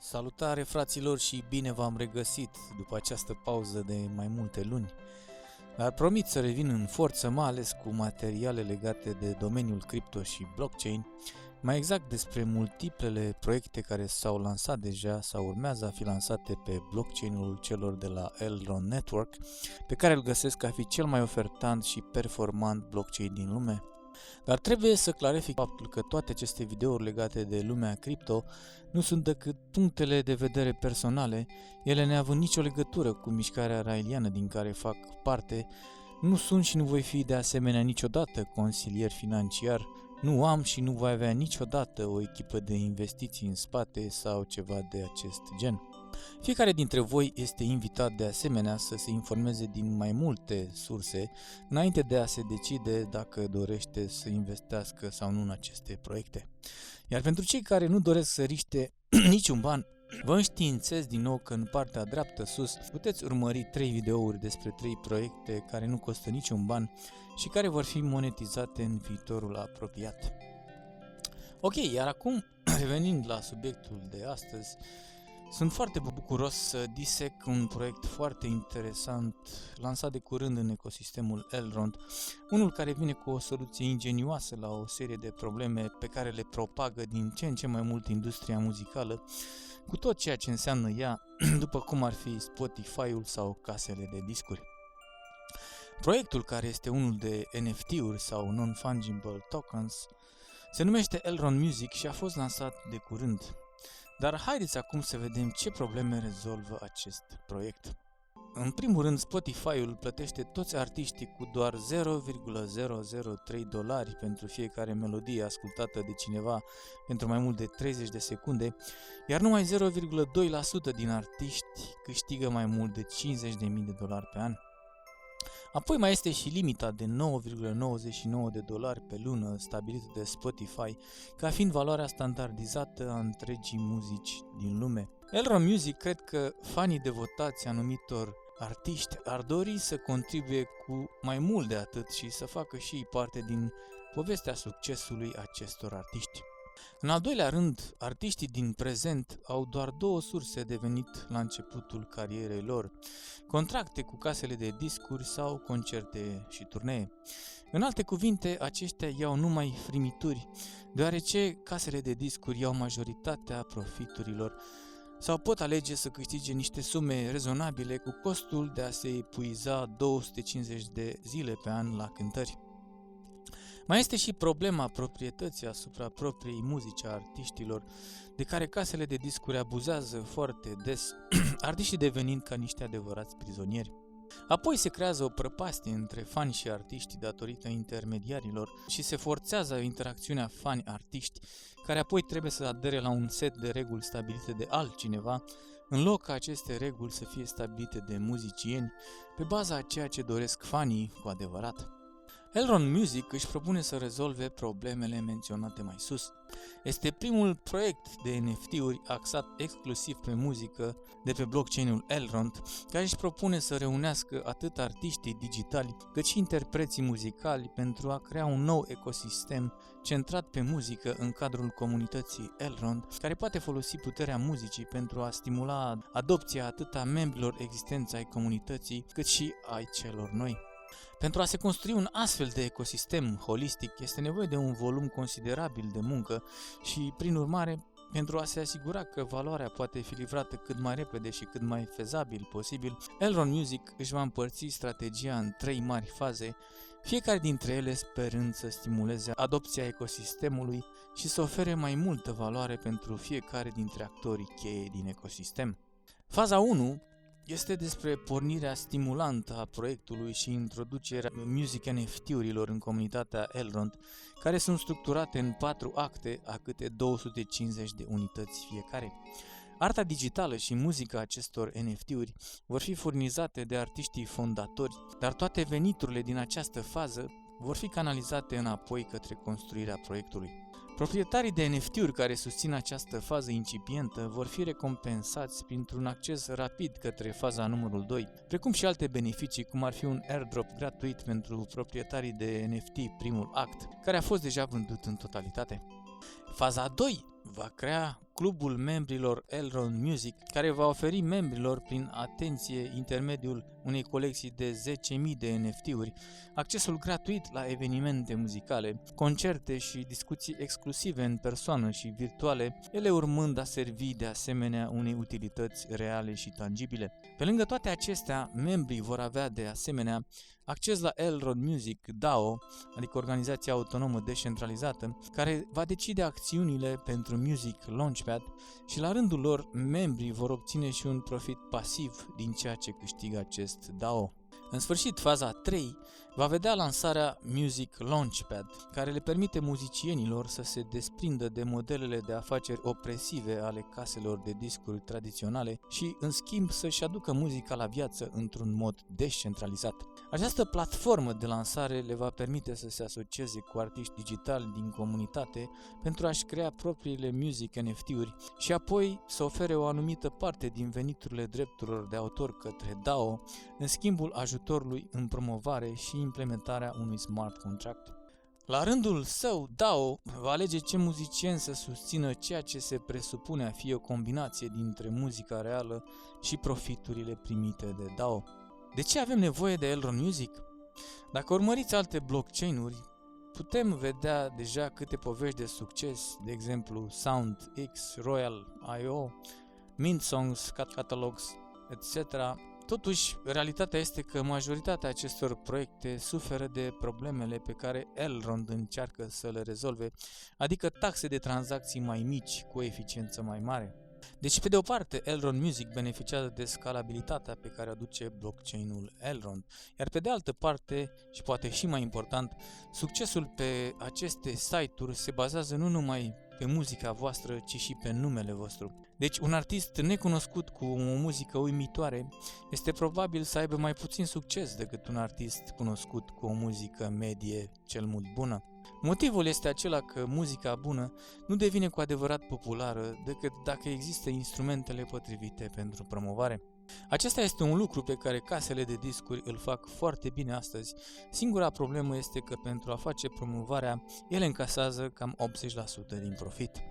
Salutare fraților și bine v-am regăsit după această pauză de mai multe luni. Dar promit să revin în forță, mai ales cu materiale legate de domeniul cripto și blockchain, mai exact despre multiplele proiecte care s-au lansat deja sau urmează a fi lansate pe blockchain-ul celor de la Elrond Network, pe care îl găsesc a fi cel mai ofertant și performant blockchain din lume. Dar trebuie să clarific faptul că toate aceste videouri legate de lumea cripto nu sunt decât punctele de vedere personale, ele neavând nicio legătură cu mișcarea raeliană din care fac parte, nu sunt și nu voi fi de asemenea niciodată consilier financiar, nu am și nu voi avea niciodată o echipă de investiții în spate sau ceva de acest gen. Fiecare dintre voi este invitat de asemenea să se informeze din mai multe surse înainte de a se decide dacă dorește să investească sau nu în aceste proiecte. Iar pentru cei care nu doresc să riște niciun ban, vă înștiințez din nou că în partea dreaptă sus puteți urmări 3 videouri despre 3 proiecte care nu costă niciun ban și care vor fi monetizate în viitorul apropiat. Ok, iar acum, revenind la subiectul de astăzi, sunt foarte bucuros să disec un proiect foarte interesant lansat de curând în ecosistemul Elrond, unul care vine cu o soluție ingenioasă la o serie de probleme pe care le propagă din ce în ce mai mult industria muzicală, cu tot ceea ce înseamnă ea, după cum ar fi Spotify-ul sau casele de discuri. Proiectul, care este unul de NFT-uri sau Non-Fungible Tokens, se numește Elrond Music și a fost lansat de curând. Dar haideți acum să vedem ce probleme rezolvă acest proiect. În primul rând, Spotify-ul plătește toți artiștii cu doar $0,003 pentru fiecare melodie ascultată de cineva pentru mai mult de 30 de secunde, iar numai 0,2% din artiști câștigă mai mult de $50.000 pe an. Apoi mai este și limita de $9,99 pe lună stabilită de Spotify ca fiind valoarea standardizată a întregii muzici din lume. Elrond Music cred că fanii devotați anumitor artiști ar dori să contribuie cu mai mult de atât și să facă și ei parte din povestea succesului acestor artiști. În al doilea rând, artiștii din prezent au doar 2 surse de venit la începutul carierei lor: contracte cu casele de discuri sau concerte și turnee. În alte cuvinte, aceștia iau numai frimituri, deoarece casele de discuri iau majoritatea profiturilor sau pot alege să câștige niște sume rezonabile cu costul de a se epuiza 250 de zile pe an la cântări. Mai este și problema proprietății asupra propriei muzici a artiștilor, de care casele de discuri abuzează foarte des, artiștii devenind ca niște adevărați prizonieri. Apoi se creează o prăpastie între fani și artiști datorită intermediarilor și se forțează interacțiunea fani-artiști, care apoi trebuie să adere la un set de reguli stabilite de altcineva, în loc ca aceste reguli să fie stabilite de muzicieni, pe baza a ceea ce doresc fanii cu adevărat. Elrond Music își propune să rezolve problemele menționate mai sus. Este primul proiect de NFT-uri axat exclusiv pe muzică de pe blockchain-ul Elrond, care își propune să reunească atât artiștii digitali cât și interpreții muzicali pentru a crea un nou ecosistem centrat pe muzică în cadrul comunității Elrond, care poate folosi puterea muzicii pentru a stimula adopția atât a membrilor existenți ai comunității cât și ai celor noi. Pentru a se construi un astfel de ecosistem holistic este nevoie de un volum considerabil de muncă și, prin urmare, pentru a se asigura că valoarea poate fi livrată cât mai repede și cât mai fezabil posibil, Elrond Music își va împărți strategia în 3 mari faze, fiecare dintre ele sperând să stimuleze adopția ecosistemului și să ofere mai multă valoare pentru fiecare dintre actorii cheie din ecosistem. Faza 1 este despre pornirea stimulantă a proiectului și introducerea music NFT-urilor în comunitatea Elrond, care sunt structurate în 4 acte a câte 250 de unități fiecare. Arta digitală și muzica acestor NFT-uri vor fi furnizate de artiștii fondatori, dar toate veniturile din această fază vor fi canalizate înapoi către construirea proiectului. Proprietarii de NFT-uri care susțin această fază incipientă vor fi recompensați printr-un acces rapid către faza numărul 2, precum și alte beneficii, cum ar fi un airdrop gratuit pentru proprietarii de NFT primul act, care a fost deja vândut în totalitate. Faza 2 va crea clubul membrilor Elrond Music, care va oferi membrilor prin atenție intermediul unei colecții de 10.000 de NFT-uri, accesul gratuit la evenimente muzicale, concerte și discuții exclusive în persoană și virtuale, ele urmând a servi de asemenea unei utilități reale și tangibile. Pe lângă toate acestea, membrii vor avea de asemenea acces la Elrond Music DAO, adică organizația autonomă descentralizată, care va decide acțiunile pentru Music Launchpad și la rândul lor, membrii vor obține și un profit pasiv din ceea ce câștigă acest DAO. În sfârșit, faza 3 va vedea lansarea Music Launchpad, care le permite muzicienilor să se desprindă de modelele de afaceri opresive ale caselor de discuri tradiționale și, în schimb, să-și aducă muzica la viață într-un mod descentralizat. Această platformă de lansare le va permite să se asocieze cu artiști digitali din comunitate pentru a-și crea propriile music NFT-uri și apoi să ofere o anumită parte din veniturile drepturilor de autor către DAO, în schimbul ajutorului în promovare și implementarea unui smart contract. La rândul său, DAO va alege ce muzicieni să susțină ceea ce se presupune a fi o combinație dintre muzica reală și profiturile primite de DAO. De ce avem nevoie de Elrond Music? Dacă urmăriți alte blockchain-uri, putem vedea deja câte povești de succes, de exemplu SoundX, Royal.io, Mintsongs, Catalogs, etc. Totuși, realitatea este că majoritatea acestor proiecte suferă de problemele pe care Elrond încearcă să le rezolve, adică taxe de tranzacții mai mici cu o eficiență mai mare. Deci, pe de o parte, Elrond Music beneficiază de scalabilitatea pe care o aduce blockchain-ul Elrond, iar pe de altă parte, și poate și mai important, succesul pe aceste site-uri se bazează nu numai pe muzica voastră, ci și pe numele vostru. Deci, un artist necunoscut cu o muzică uimitoare este probabil să aibă mai puțin succes decât un artist cunoscut cu o muzică medie cel mult bună. Motivul este acela că muzica bună nu devine cu adevărat populară decât dacă există instrumentele potrivite pentru promovare. Acesta este un lucru pe care casele de discuri îl fac foarte bine astăzi. Singura problemă este că pentru a face promovarea, ele încasează cam 80% din profit.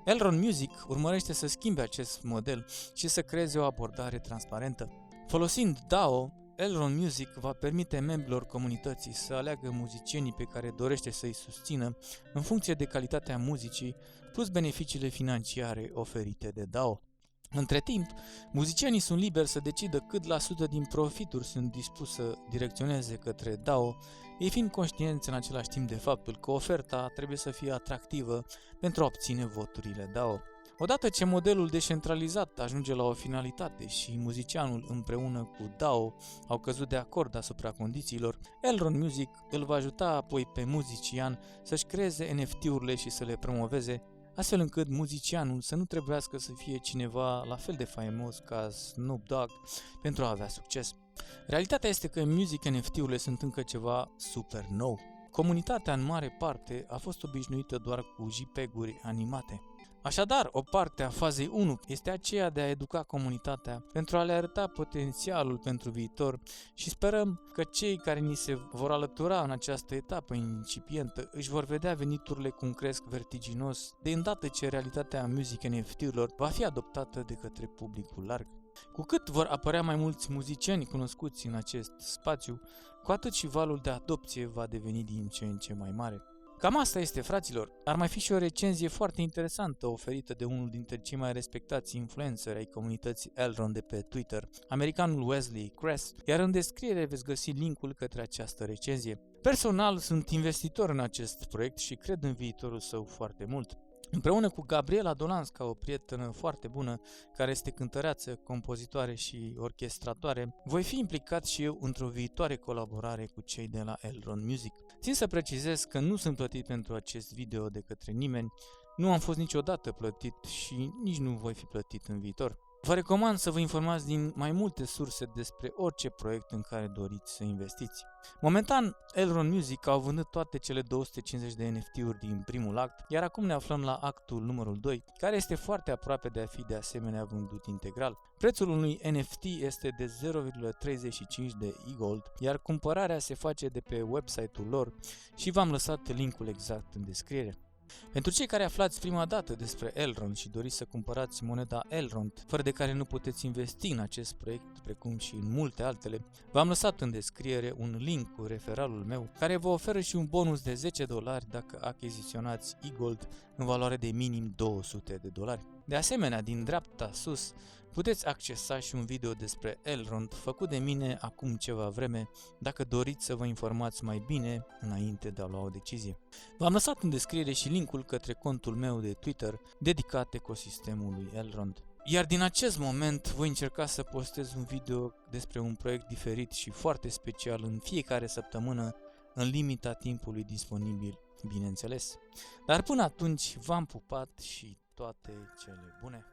Elrond Music urmărește să schimbe acest model și să creeze o abordare transparentă. Folosind DAO, Elrond Music va permite membrilor comunității să aleagă muzicienii pe care dorește să-i susțină în funcție de calitatea muzicii plus beneficiile financiare oferite de DAO. Între timp, muzicienii sunt liberi să decidă cât la sută din profituri sunt dispuși să direcționeze către DAO, ei fiind conștienți în același timp de faptul că oferta trebuie să fie atractivă pentru a obține voturile DAO. Odată ce modelul descentralizat ajunge la o finalitate și muzicianul împreună cu DAO au căzut de acord asupra condițiilor, Elrond Music îl va ajuta apoi pe muzician să-și creeze NFT-urile și să le promoveze, astfel încât muzicianul să nu trebuiască să fie cineva la fel de faimos ca Snoop Dogg pentru a avea succes. Realitatea este că music NFT-urile sunt încă ceva super nou. Comunitatea în mare parte a fost obișnuită doar cu JPEG-uri animate. Așadar, o parte a fazei 1 este aceea de a educa comunitatea pentru a le arăta potențialul pentru viitor și sperăm că cei care ni se vor alătura în această etapă incipientă își vor vedea veniturile cum cresc vertiginos de îndată ce realitatea music NFT-urilor va fi adoptată de către publicul larg. Cu cât vor apărea mai mulți muzicieni cunoscuți în acest spațiu, cu atât și valul de adopție va deveni din ce în ce mai mare. Cam asta este, fraților. Ar mai fi și o recenzie foarte interesantă oferită de unul dintre cei mai respectați influenceri ai comunității Elrond de pe Twitter, americanul Wesley Kress, iar în descriere veți găsi linkul către această recenzie. Personal, sunt investitor în acest proiect și cred în viitorul său foarte mult. Împreună cu Gabriela Dolanska, o prietenă foarte bună, care este cântăreață, compozitoare și orchestratoare, voi fi implicat și eu într-o viitoare colaborare cu cei de la Elrond Music. Țin să precizez că nu sunt plătit pentru acest video de către nimeni, nu am fost niciodată plătit și nici nu voi fi plătit în viitor. Vă recomand să vă informați din mai multe surse despre orice proiect în care doriți să investiți. Momentan, Elrond Music au vândut toate cele 250 de NFT-uri din primul act, iar acum ne aflăm la actul numărul 2, care este foarte aproape de a fi de asemenea vândut integral. Prețul unui NFT este de 0,35 de e-gold, iar cumpărarea se face de pe website-ul lor și v-am lăsat linkul exact în descriere. Pentru cei care aflați prima dată despre Elrond și doriți să cumpărați moneda Elrond, fără de care nu puteți investi în acest proiect, precum și în multe altele, v-am lăsat în descriere un link cu referalul meu, care vă oferă și un bonus de $10 dacă achiziționați e-gold în valoare de minim $200. De asemenea, din dreapta sus, puteți accesa și un video despre Elrond făcut de mine acum ceva vreme, dacă doriți să vă informați mai bine înainte de a lua o decizie. V-am lăsat în descriere și linkul către contul meu de Twitter dedicat ecosistemului Elrond. Iar din acest moment voi încerca să postez un video despre un proiect diferit și foarte special în fiecare săptămână, în limita timpului disponibil, bineînțeles. Dar până atunci v-am pupat și toate cele bune!